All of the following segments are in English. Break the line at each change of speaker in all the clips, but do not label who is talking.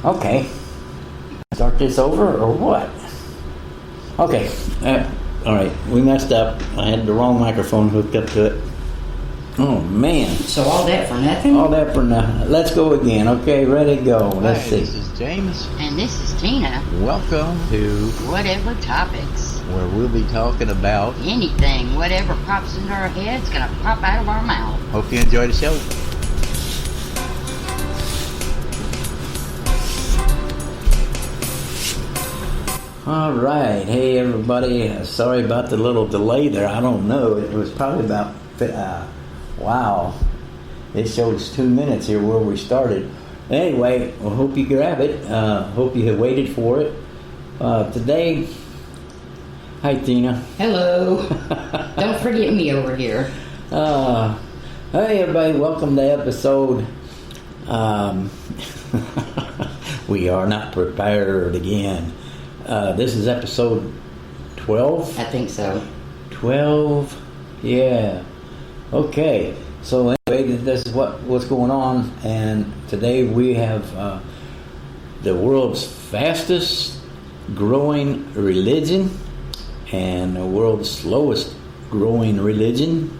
Okay. Start this over or what? Okay. All right. We messed up. I had the wrong microphone hooked up to it. Oh, man.
So all that for nothing?
All that for nothing. Let's go again. Okay, ready to go. Let's see.
This is James.
And this is Tina.
Welcome to
Whatever Topics.
where we'll be talking about.
Anything, whatever pops into our head's gonna pop out of our mouth.
Hope you enjoy the show.
All right. Hey, everybody. Sorry about the little delay there. I don't know. It was probably about, wow. It shows 2 minutes here where we started. Anyway, I hope you grab it. Hope you have waited for it. Today, hi, Tina.
Hello. Don't forget me over here.
Hey, everybody. Welcome to episode. We are not prepared again. This is episode 12?
I think so.
12? Yeah. Okay. So anyway, this is what's going on. And today we have the world's fastest growing religion and the world's slowest growing religion.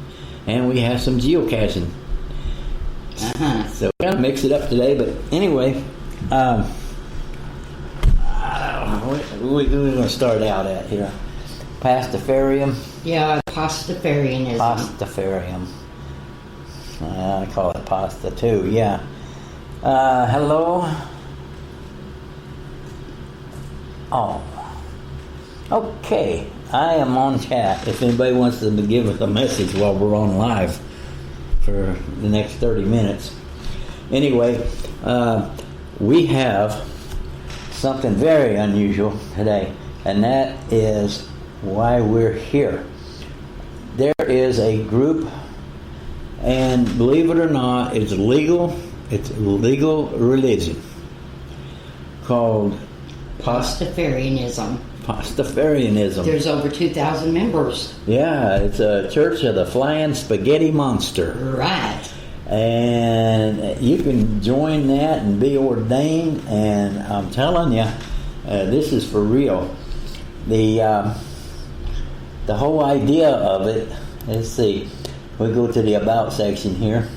And we have some geocaching.
Uh-huh.
So we're going to mix it up today. But anyway, we're going to start out at here. Pastafarium.
Yeah, Pastafarianism.
Pastafarium. I call it pasta too, yeah. Hello. Oh. Okay. I am on chat. If anybody wants to give us a message while we're on live for the next 30 minutes. Anyway, we have something very unusual today, and that is why we're here. There is a group, and believe it or not, it's legal religion called
Pastafarianism.
Pastafarianism.
There's over 2,000 members.
Yeah, it's a Church of the Flying Spaghetti Monster.
Right.
And you can join that and be ordained, and I'm telling you, this is for real. The whole idea of it, let's see, we go to the About section here.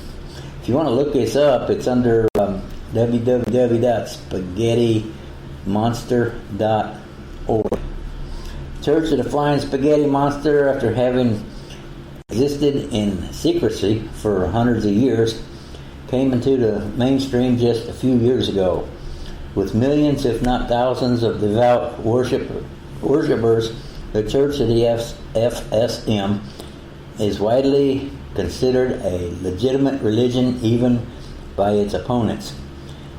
If you want to look this up, it's under www.spaghettimonster.org. Church of the Flying Spaghetti Monster, after having existed in secrecy for hundreds of years, came into the mainstream just a few years ago. With millions, if not thousands, of devout worshipers, the Church of the FSM is widely considered a legitimate religion even by its opponents,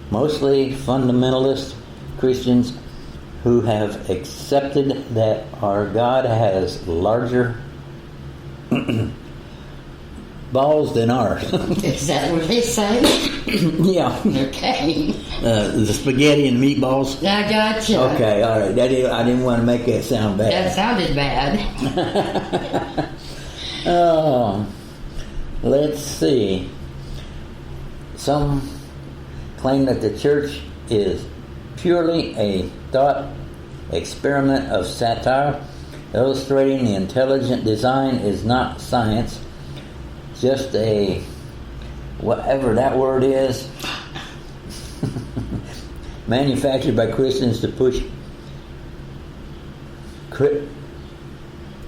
mostly fundamentalist Christians who have accepted that our God has larger balls than ours.
Is that what they say?
Yeah.
Okay.
The spaghetti and meatballs.
I gotcha.
Okay, all right. I didn't want to make that sound bad.
That sounded bad.
Oh, let's see. Some claim that the church is purely a thought experiment of satire, illustrating the intelligent design is not science, just a whatever that word is, manufactured by Christians to push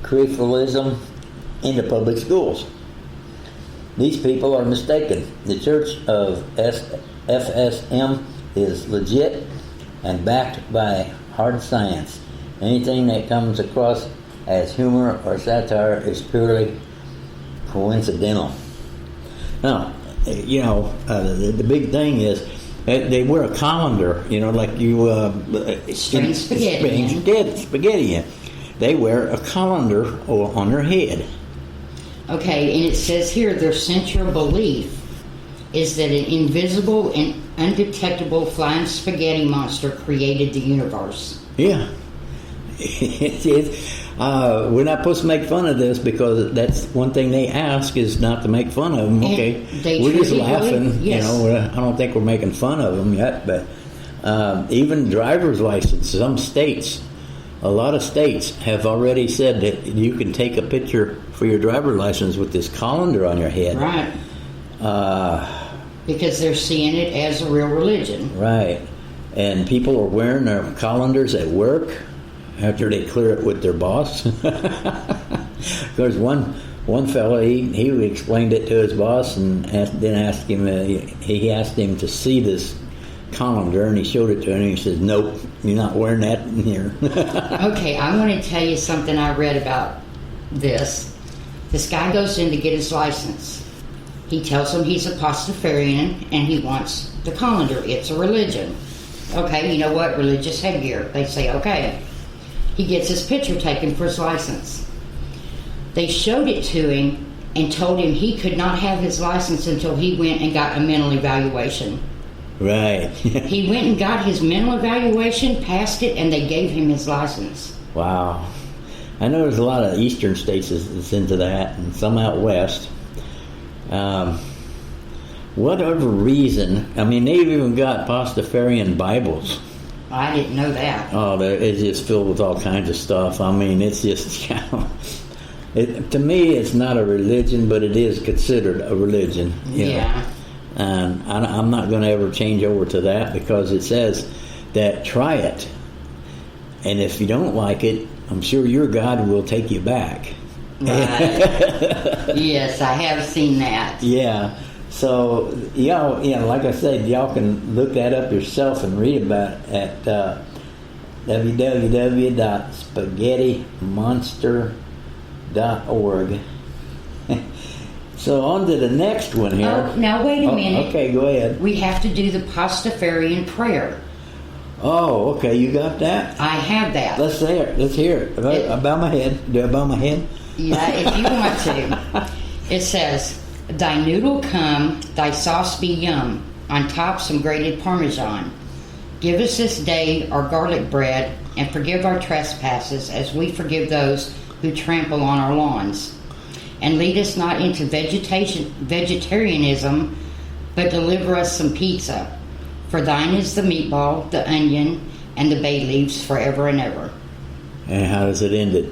creationism into public schools. These people are mistaken. The Church of FSM is legit and backed by hard science. Anything that comes across as humor or satire is purely coincidental. Now, the big thing is they wear a colander, like you
string
spaghetti in. They wear a colander on their head.
Okay, and it says here their central belief is that an invisible and undetectable flying spaghetti monster created the universe.
Yeah. We're not supposed to make fun of this because that's one thing they ask is not to make fun of them. Okay, we're just laughing.
Yes.
I don't think we're making fun of them yet, but Even driver's license. Some states, a lot of states have already said that you can take a picture for your driver's license with this colander on your head.
Right. Because they're seeing it as a real religion.
Right. And people are wearing their colanders at work after they clear it with their boss. There's one fellow, he explained it to his boss and then asked him, he asked him to see this colander, and he showed it to him, and he says, "Nope, you're not wearing that in here."
Okay, I want to tell you something I read about this. This guy goes in to get his license. He tells him he's a Pastafarian, and he wants the colander. It's a religion. Okay, you know what? Religious headgear. They say, okay. He gets his picture taken for his license. They showed it to him and told him he could not have his license until he went and got a mental evaluation.
Right.
He went and got his mental evaluation, passed it, and they gave him his license.
Wow. I know there's a lot of eastern states that's into that, and some out west. Whatever reason, I mean, they've even got Pastafarian Bibles.
I didn't know that.
Oh, it's just filled with all kinds of stuff. I mean, it's just, to me, it's not a religion, but it is considered a religion. You know? And I'm not going to ever change over to that, because it says that try it. And if you don't like it, I'm sure your God will take you back.
Right. Yes, I have seen that.
Yeah. So, like I said, y'all can look that up yourself and read about it at www.spaghettimonster.org. So on to the next one here.
Oh, now wait a minute.
Okay, go ahead.
We have to do the Pastafarian prayer.
Oh, okay, you got that?
I have that.
Let's hear it. Let's hear it. I bow my head. Do I bow my head?
Yeah, if you want to. It says, "Thy noodle come, thy sauce be yum, on top some grated Parmesan. Give us this day our garlic bread, and forgive our trespasses as we forgive those who trample on our lawns. And lead us not into vegetarianism, but deliver us some pizza. For thine is the meatball, the onion, and the bay leaves forever and ever."
And how does it end it?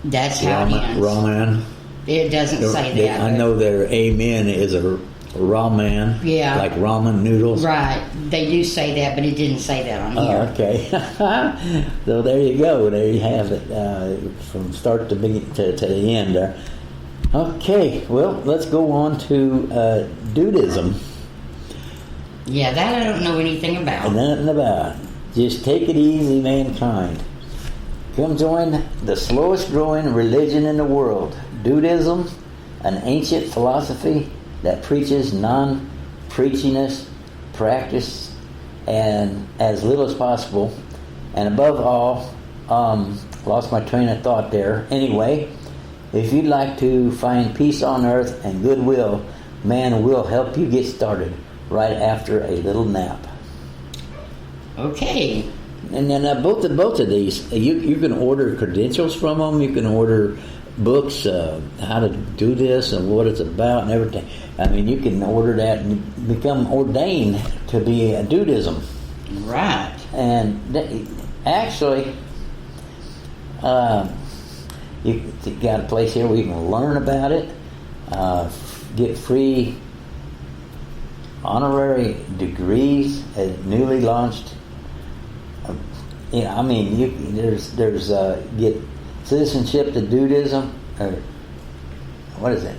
That's how it ends.
Ramen.
It doesn't say that.
I know their amen is a ramen.
Yeah.
Like ramen noodles.
Right. They do say that, but it didn't say that on here.
Oh, okay. So there you go. There you have it, from start to the end there. Okay. Well, let's go on to Dudeism.
Yeah, that I don't know anything about.
Nothing about. Just take it easy, mankind. Come join the slowest growing religion in the world, Dudeism, an ancient philosophy that preaches non-preachiness, practice, and as little as possible. And above all, lost my train of thought there. Anyway, if you'd like to find peace on earth and goodwill, man will help you get started right after a little nap.
Okay.
And then both of these, you can order credentials from them. You can order books, how to do this and what it's about and everything. I mean, you can order that and become ordained to be a Dudeism.
Right.
And actually, you got a place here where you can learn about it, get free honorary degrees at newly launched. There's get citizenship to Dudeism, or what is that?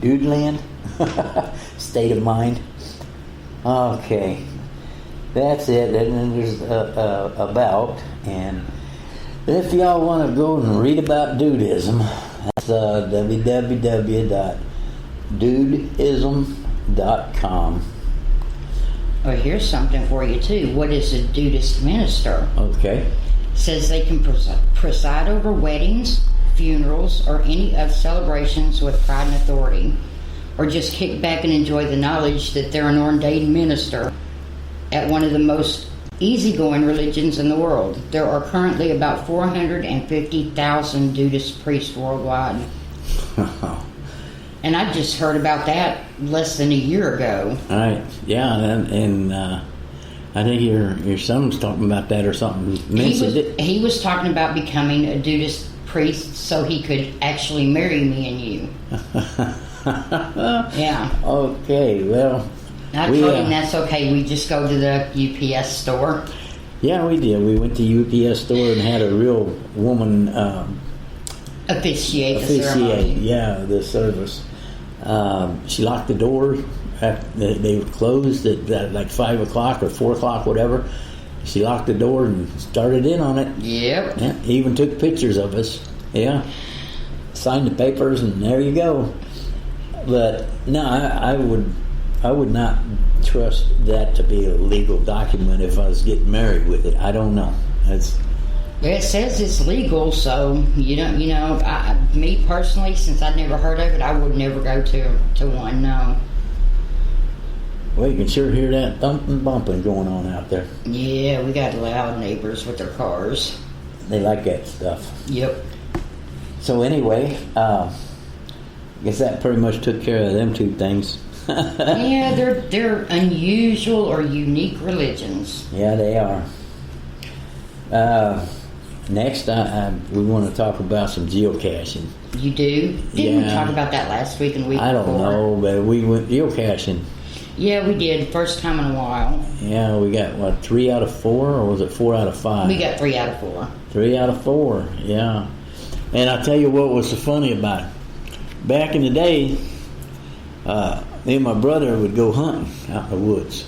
Dudeland? State of mind. Okay, that's it. And then there's about, and if y'all want to go and read about Dudeism, that's www.dudeism.com.
Well, here's something for you, too. What is a Dudeist minister?
Okay.
It says they can preside over weddings, funerals, or any other celebrations with pride and authority, or just kick back and enjoy the knowledge that they're an ordained minister at one of the most easygoing religions in the world. There are currently about 450,000 Dudeist priests worldwide. And I just heard about that less than a year ago.
Right. Yeah, and I think your son was talking about that or something.
He was talking about becoming a Dudeist priest so he could actually marry me and you. Yeah.
Okay, well.
I told him that's okay. We just go to the UPS store.
Yeah, we did. We went to UPS store and had a real woman
officiate the ceremony.
Yeah, the service. She locked the doors. They were closed at like 5 o'clock or 4 o'clock, whatever. She locked the door and started in on it.
Yep.
Yeah, even took pictures of us. Yeah. Signed the papers and there you go. But no, I would not trust that to be a legal document if I was getting married with it. I don't know.
It says it's legal, so me personally, since I'd never heard of it, I would never go to one. No.
Well, you can sure hear that thumping, bumping going on out there.
Yeah, we got loud neighbors with their cars.
They like that stuff.
Yep.
So anyway, I guess that pretty much took care of them two things.
Yeah, they're unusual or unique religions.
Yeah, they are. Next, we want to talk about some geocaching.
You do? Didn't we talk about that last week and the week before?
I don't know, but we went geocaching.
Yeah, we did. First time in a while.
Yeah, we got, 3 out of 4, or was it 4 out of 5?
We got 3 out of 4.
3 out of 4, yeah. And I'll tell you what was so funny about it. Back in the day, me and my brother would go hunting out in the woods.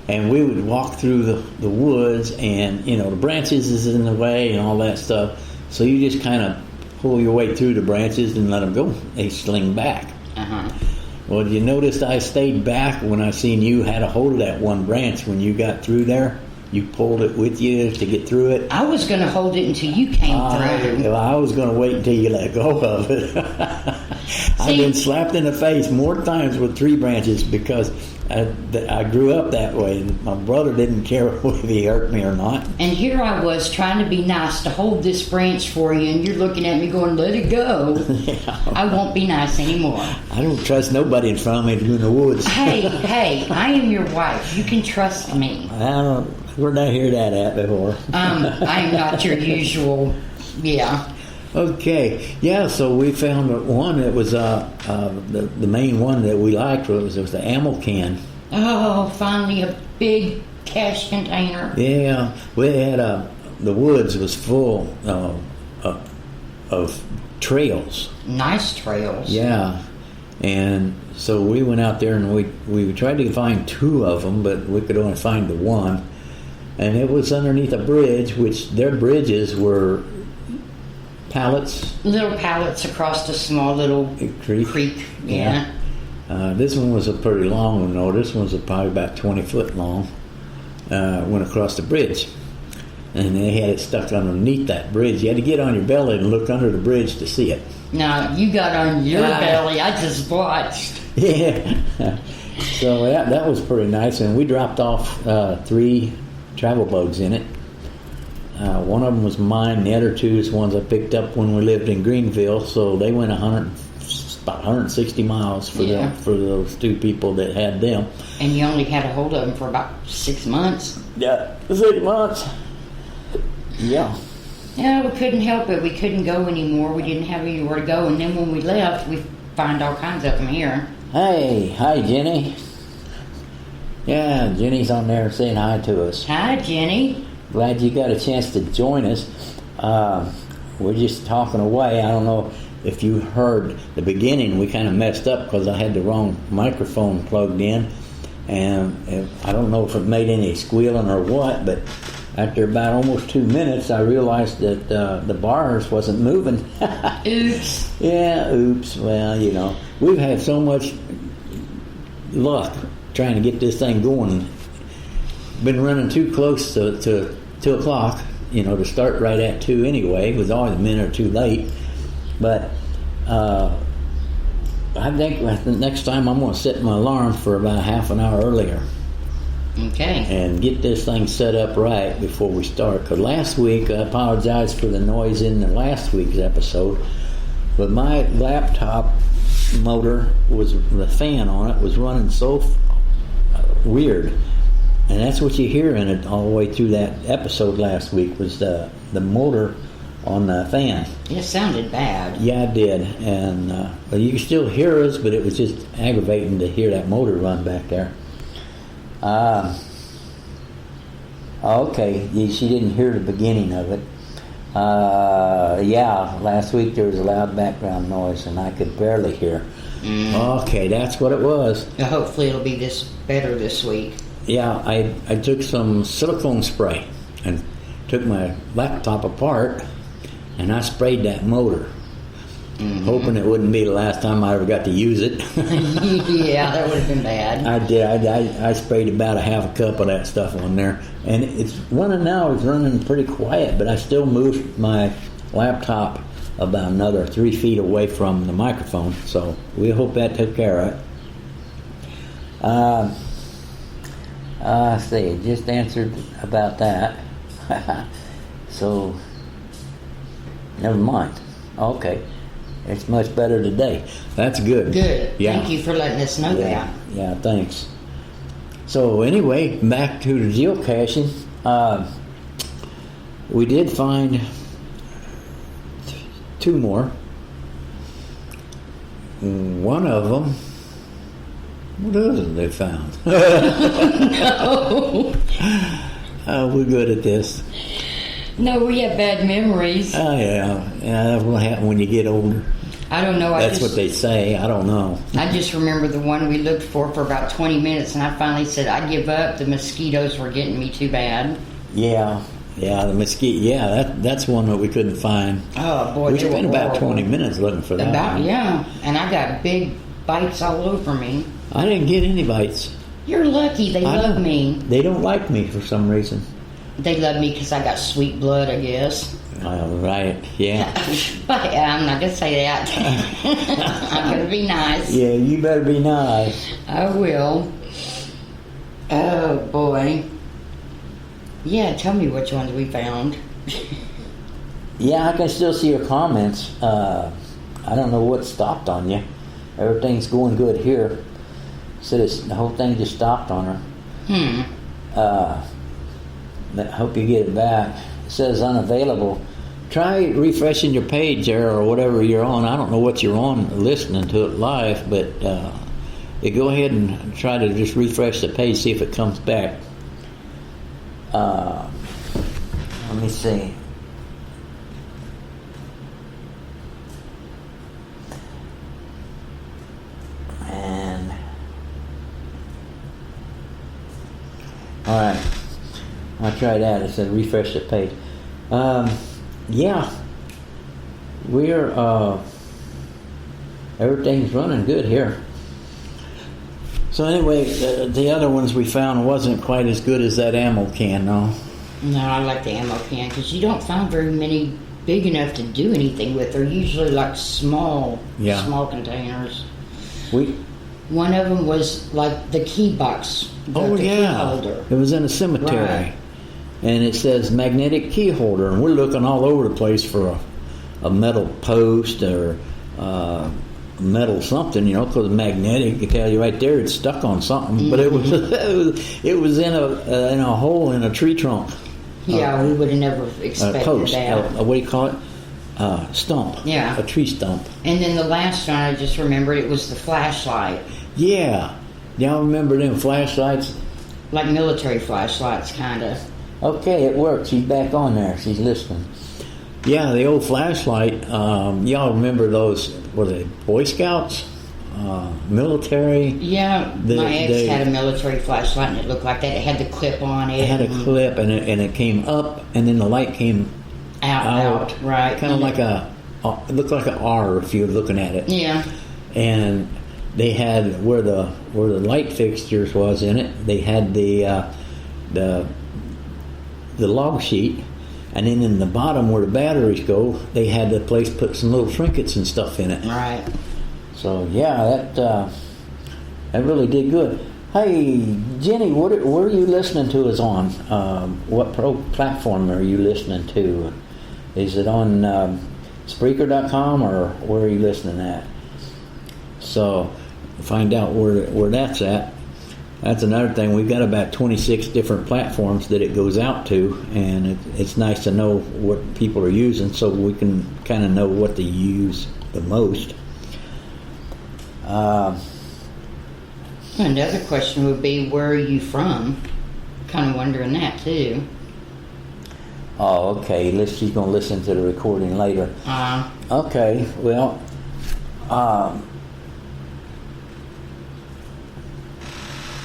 And we would walk through the woods, and, the branches is in the way and all that stuff. So you just kind of pull your way through the branches and let them go. They sling back.
Uh-huh.
Well, you noticed I stayed back when I seen you had a hold of that one branch when you got through there? You pulled it with you to get through it?
I was going to hold it until you came through.
Well, I was going to wait until you let go of it. I've been slapped in the face more times with tree branches because I grew up that way. My brother didn't care if he hurt me or not.
And here I was trying to be nice to hold this branch for you, and you're looking at me going, let it go.
Yeah.
I won't be nice anymore.
I don't trust nobody in front of me to go in the woods.
Hey, I am your wife. You can trust me.
We're not hear that at before.
I am not your usual, yeah.
Okay, yeah. So we found one that was the main one that we liked was the ammo can.
Oh, finally a big cash container.
Yeah, we had the woods was full of trails.
Nice trails.
Yeah, and so we went out there and we tried to find 2 of them, but we could only find the one. And it was underneath a bridge, which their bridges were pallets.
Little pallets across a small little creek. Yeah.
This one was a pretty long one, though. This one was probably about 20 foot long. Went across the bridge. And they had it stuck underneath that bridge. You had to get on your belly and look under the bridge to see it.
No, you got on your belly. I just watched.
Yeah. So that was pretty nice. And we dropped off 3 travel bugs in it. One of them was mine. The other 2 is ones I picked up when we lived in Greenville. So they went about 160 miles for those 2 people that had them.
And you only had a hold of them for about 6 months.
Yeah, 6 months. Yeah.
Yeah, we couldn't help it. We couldn't go anymore. We didn't have anywhere to go. And then when we left, we find all kinds of them here.
Hey, hi, Jenny. Yeah, Jenny's on there saying hi to us.
Hi, Jenny.
Glad you got a chance to join us. We're just talking away. I don't know if you heard the beginning. We kind of messed up because I had the wrong microphone plugged in. And I don't know if it made any squealing or what, but after about almost 2 minutes, I realized that the bars wasn't moving.
Oops.
Yeah, oops. Well, we've had so much luck trying to get this thing going. Been running too close to 2 o'clock, to start right at 2 anyway. It was always a minute or 2 late. But I think the next time I'm going to set my alarm for about half an hour earlier.
Okay.
And get this thing set up right before we start. Because last week, I apologize for the noise in the last week's episode, but my laptop motor was the fan on it was running so weird, and that's what you hear in it all the way through that episode last week was the motor on the fan.
It sounded bad.
Yeah, it did, and well, you could still hear us, but it was just aggravating to hear that motor run back there. Okay, she didn't hear the beginning of it. Yeah, last week there was a loud background noise, and I could barely hear. Okay, that's what it was.
Hopefully it'll be better this week.
Yeah, I took some silicone spray and took my laptop apart, and I sprayed that motor, hoping it wouldn't be the last time I ever got to use it.
Yeah, that would have been bad.
I did. I sprayed about a half a cup of that stuff on there, and it's running now. It's running pretty quiet, but I still moved my laptop about another 3 feet away from the microphone, so we hope that took care of it. Let's see, just answered about that. So, never mind. Okay. It's much better today. That's good.
Good.
Yeah.
Thank you for letting us know that.
Yeah, thanks. So anyway, back to the geocaching. We did find 2 more. One of them, what others they found?
No.
We're good at this.
No, we have bad memories.
Oh yeah, that's what happens when you get older.
I don't know.
That's what they say. I don't know.
I just remember the one we looked for about 20 minutes, and I finally said, I give up. The mosquitoes were getting me too bad.
Yeah, the mosquito. Yeah, that's one that we couldn't find.
Oh, boy,
we
they
spent
were
about
horrible.
20 minutes looking for that one.
Yeah, and I got big bites all over me.
I didn't get any bites.
You're lucky. They love me.
They don't like me for some reason.
They love me because I got sweet blood, I guess.
Right, yeah.
But I'm not going to say that. I'm going to be nice.
Yeah, you better be nice.
I will. Oh, boy. Yeah, tell me which ones we found.
Yeah, I can still see your comments. I don't know what stopped on you. Everything's going good here. Said the whole thing just stopped on her. I hope you get it back. It says unavailable. Try refreshing your page there or whatever you're on. I don't know what you're on listening to it live, but you go ahead and try to just refresh the page, see if it comes back. Let me see. And all right. I'll try that. It said refresh the page. Yeah, we're everything's running good here. So anyway, the other ones we found wasn't quite as good as that ammo can, no.
No, I like the ammo can because you don't find very many big enough to do anything with. They're usually like small containers. One of them was like the key box. The key holder.
It was in a cemetery.
Right.
And it says magnetic key holder, and we're looking all over the place for a metal post or metal something, because magnetic. Can tell you right there, it's stuck on something. Mm-hmm. But it was in a hole in a tree trunk.
Yeah, we would have never expected
post,
that.
What do you call it? Stump.
Yeah,
a tree stump.
And then the last one, I just remembered it was the flashlight.
Yeah, y'all remember them flashlights?
Like military flashlights, kind of.
Okay, it works. She's back on there. She's listening. Yeah, the old flashlight. Y'all remember those? Were they Boy Scouts? Military?
Yeah, my ex had a military flashlight, and it looked like that. It had the clip on it.
It had a clip, and it came up, and then the light came
out. Right.
Kind of like it looked like an R if you were looking at it.
Yeah.
And they had where the light fixtures was in it. They had the log sheet, and then in the bottom where the batteries go, they had the place put some little trinkets and stuff in it.
Right.
So yeah, that really did good. Hey Jenny, where are you listening to us on? What platform are you listening to? Is it on Spreaker.com or where are you listening at? So find out where that's at. That's another thing. We've got about 26 different platforms that it goes out to, and it's nice to know what people are using so we can kind of know what to use the most.
Another question would be, where are you from? Kind of wondering that too.
Oh, okay. She's going to listen to the recording later. Okay, well,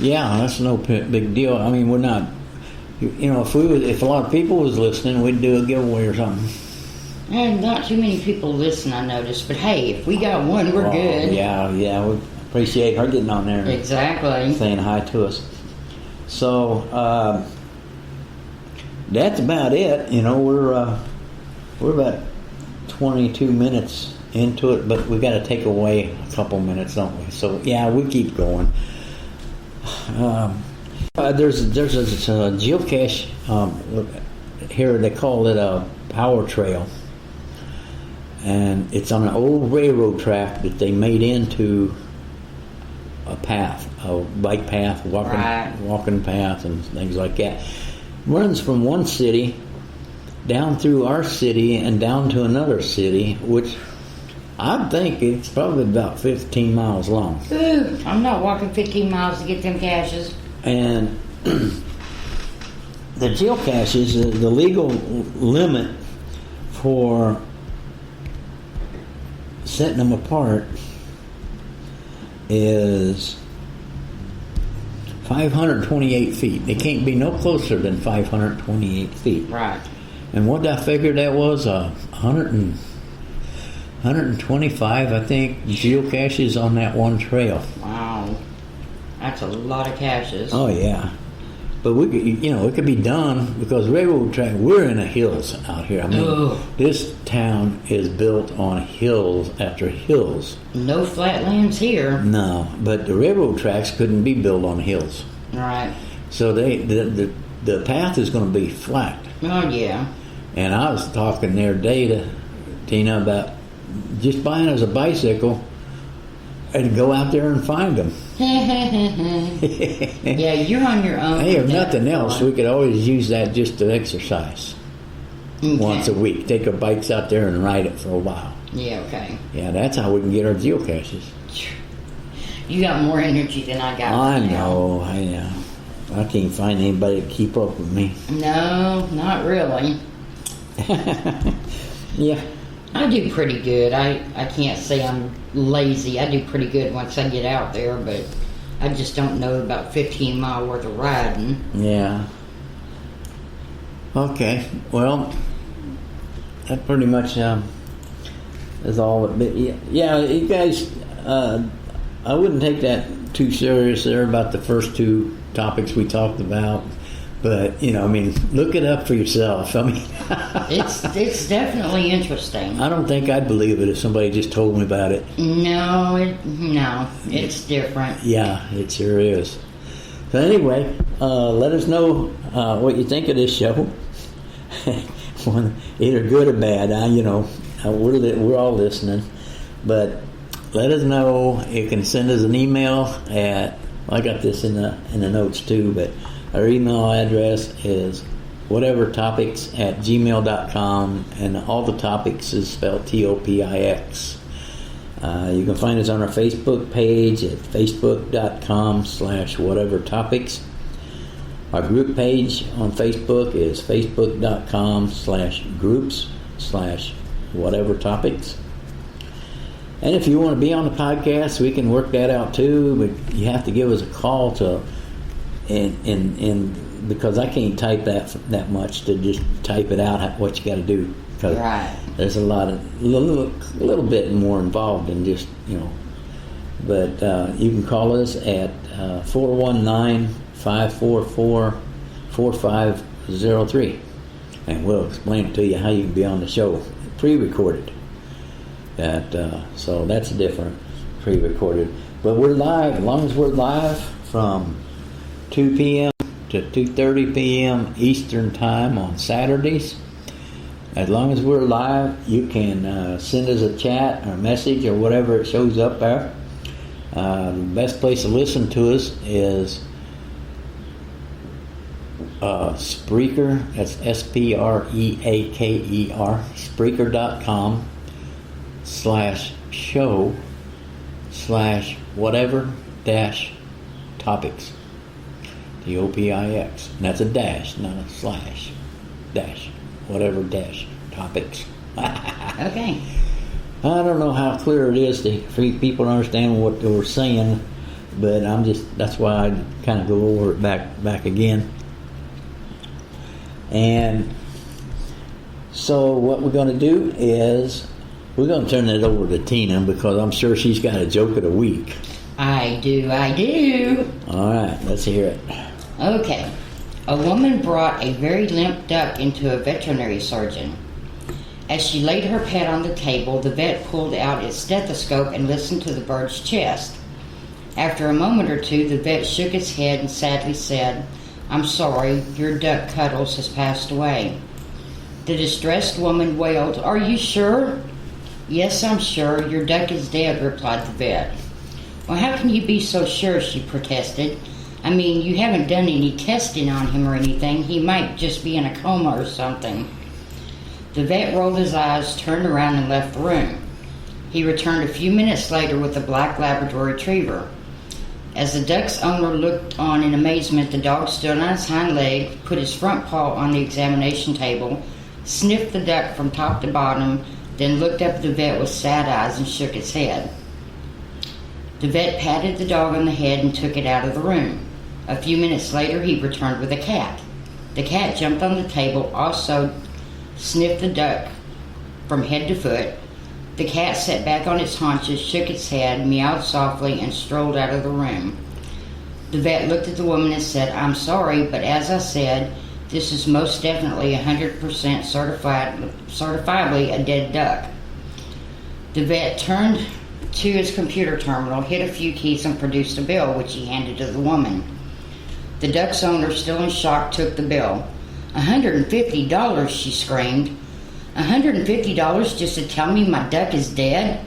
yeah, that's no big deal. I mean, we're not, if a lot of people was listening, we'd do a giveaway or something.
And not too many people listen, I noticed. But hey, if we got one, we're good.
Yeah, we appreciate her getting on there.
Exactly.
Saying hi to us. So, that's about it. We're about 22 minutes into it, but we got to take away a couple minutes, don't we? So, yeah, we keep going. There's a geocache here. They call it a power trail, and it's on an old railroad track that they made into a path, a bike path, walking path, and things like that. Runs from one city down through our city and down to another city, which I think it's probably about 15 miles long.
Ooh, I'm not walking 15 miles to get them caches.
And the geocaches, the legal limit for setting them apart is 528 feet. They can't be no closer than 528 feet.
Right.
And what I figured that was 125, I think, geocaches on that one trail.
Wow. That's a lot of caches.
Oh, yeah. But it could be done because railroad track, we're in the hills out here. I mean, this town is built on hills after hills.
No flatlands here.
No, but the railroad tracks couldn't be built on hills.
Right.
So the path is going to be flat.
Oh, yeah.
And I was talking the other day to Tina about just buying us a bicycle and go out there and find them.
Yeah, you're on your own.
Hey, if nothing else, we could always use that just to exercise.
Okay.
Once a week. Take our bikes out there and ride it for a while.
Yeah, okay.
Yeah, that's how we can get our geocaches.
You got more energy than I got.
I know. I can't find anybody to keep up with me.
No, not really.
Yeah.
I do pretty good. I can't say I'm lazy. I do pretty good once I get out there, but I just don't know about 15 mile worth of riding.
Yeah. Okay. Well, that pretty much is all. Yeah, you guys, I wouldn't take that too serious there about the first two topics we talked about. But, look it up for yourself. I mean,
it's definitely interesting.
I don't think I'd believe it if somebody just told me about it.
No, it's different.
Yeah, it sure is. So anyway, let us know what you think of this show. Either good or bad. We're all listening. But let us know. You can send us an email at. I got this in the notes too, but. Our email address is whatevertopix@gmail.com, and all the topics is spelled TOPIX. You can find us on our Facebook page at facebook.com/whatevertopix. Our group page on Facebook is facebook.com/groups/whatevertopix. And if you want to be on the podcast, we can work that out too, but you have to give us a call to. And because I can't type that much to just type it out what you got to do, because there's a little bit more involved than just But you can call us at 419-544-4503, and we'll explain to you how you can be on the show pre-recorded. So that's different, pre-recorded. But we're live. As long as we're live from 2 p.m. to 2:30 p.m. Eastern Time on Saturdays. As long as we're live, you can send us a chat or a message or whatever it shows up there. The best place to listen to us is Spreaker. That's Spreaker. Spreaker.com/show/whatever-topics. TOPIX. And that's a dash, not a slash. Dash. Whatever-topics.
Okay.
I don't know how clear it is for people to understand what they were saying, but that's why I kind of go over it back again. And so what we're going to do is we're going to turn it over to Tina, because I'm sure she's got a joke of the week.
I do.
All right, let's hear it.
Okay. A woman brought a very limp duck into a veterinary surgeon. As she laid her pet on the table, the vet pulled out his stethoscope and listened to the bird's chest. After a moment or two, the vet shook his head and sadly said, "I'm sorry, your duck Cuddles has passed away." The distressed woman wailed, "Are you sure?" "Yes, I'm sure. Your duck is dead," replied the vet. "Well, how can you be so sure?" she protested. "I mean, you haven't done any testing on him or anything. He might just be in a coma or something." The vet rolled his eyes, turned around, and left the room. He returned a few minutes later with a black Labrador retriever. As the duck's owner looked on in amazement, the dog stood on his hind leg, put his front paw on the examination table, sniffed the duck from top to bottom, then looked up at the vet with sad eyes and shook his head. The vet patted the dog on the head and took it out of the room. A few minutes later, he returned with a cat. The cat jumped on the table, also sniffed the duck from head to foot. The cat sat back on its haunches, shook its head, meowed softly, and strolled out of the room. The vet looked at the woman and said, "I'm sorry, but as I said, this is most definitely 100% certifiably a dead duck." The vet turned to his computer terminal, hit a few keys, and produced a bill, which he handed to the woman. The duck's owner, still in shock, took the bill. $150, she screamed. $150 just to tell me my duck is dead?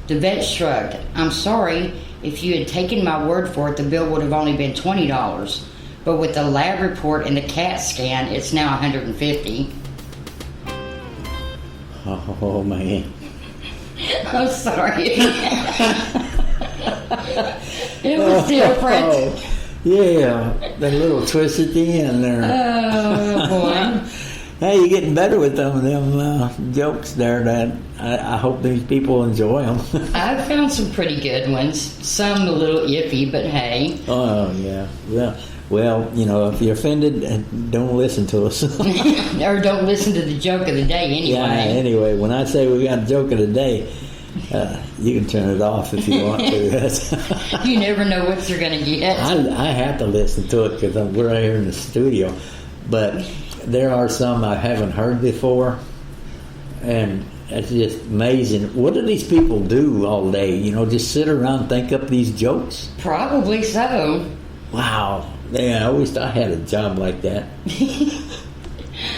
The vet shrugged. "I'm sorry. If you had taken my word for it, the bill would have only been $20. But with the lab report and the CAT scan, it's now $150.
Oh, man.
I'm sorry. It was different.
Oh, yeah, that little twist at the end there.
Oh, boy.
Hey, you're getting better with them jokes there. That I hope these people enjoy them.
I've found some pretty good ones. Some a little iffy, but hey.
Oh, yeah. Well, if you're offended, don't listen to us.
Or don't listen to the joke of the day anyway.
Yeah, anyway, when I say we got a joke of the day, you can turn it off if you want to.
You never know what you're going to get.
I have to listen to it because we're right here in the studio. But there are some I haven't heard before, and it's just amazing. What do these people do all day? Just sit around and think up these jokes?
Probably so.
Wow. Yeah, I wish I had a job like that.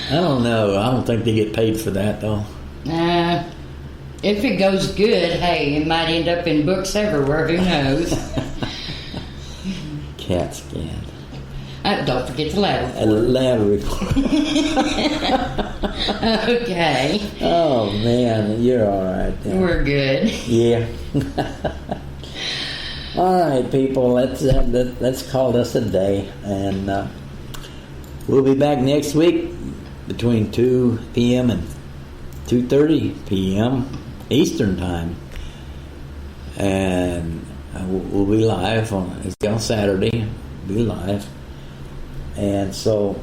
I don't know. I don't think they get paid for that, though.
If it goes good, hey, it might end up in books everywhere. Who knows?
CAT scan.
Don't forget the lab
A lab report.
Okay.
Oh, man. You're all right there.
We're good.
Yeah. All right, people. Let's call this a day, and we'll be back next week between 2 p.m. and 2:30 p.m. Eastern time, and we'll be live on Saturday. We'll be live, and so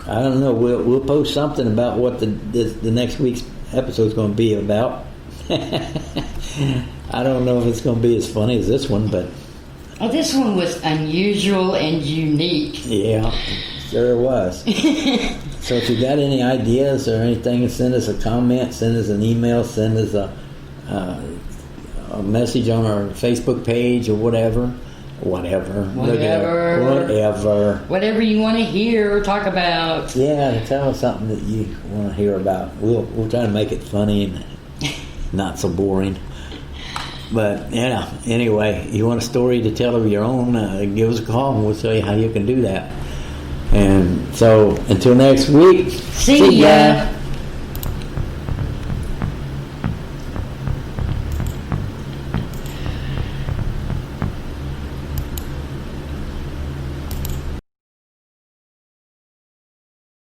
I don't know. We'll post something about what the next week's episode is going to be about. I don't know if it's going to be as funny as this one, but
This one was unusual and unique.
Yeah, sure it was. So if you got any ideas or anything, send us a comment, send us an email, send us a message on our Facebook page or whatever. Whatever
you want to hear or talk about.
Yeah, tell us something that you want to hear about. We'll try to make it funny and not so boring. But yeah, anyway, you want a story to tell of your own, give us a call and we'll tell you how you can do that. And so until next week,
See ya.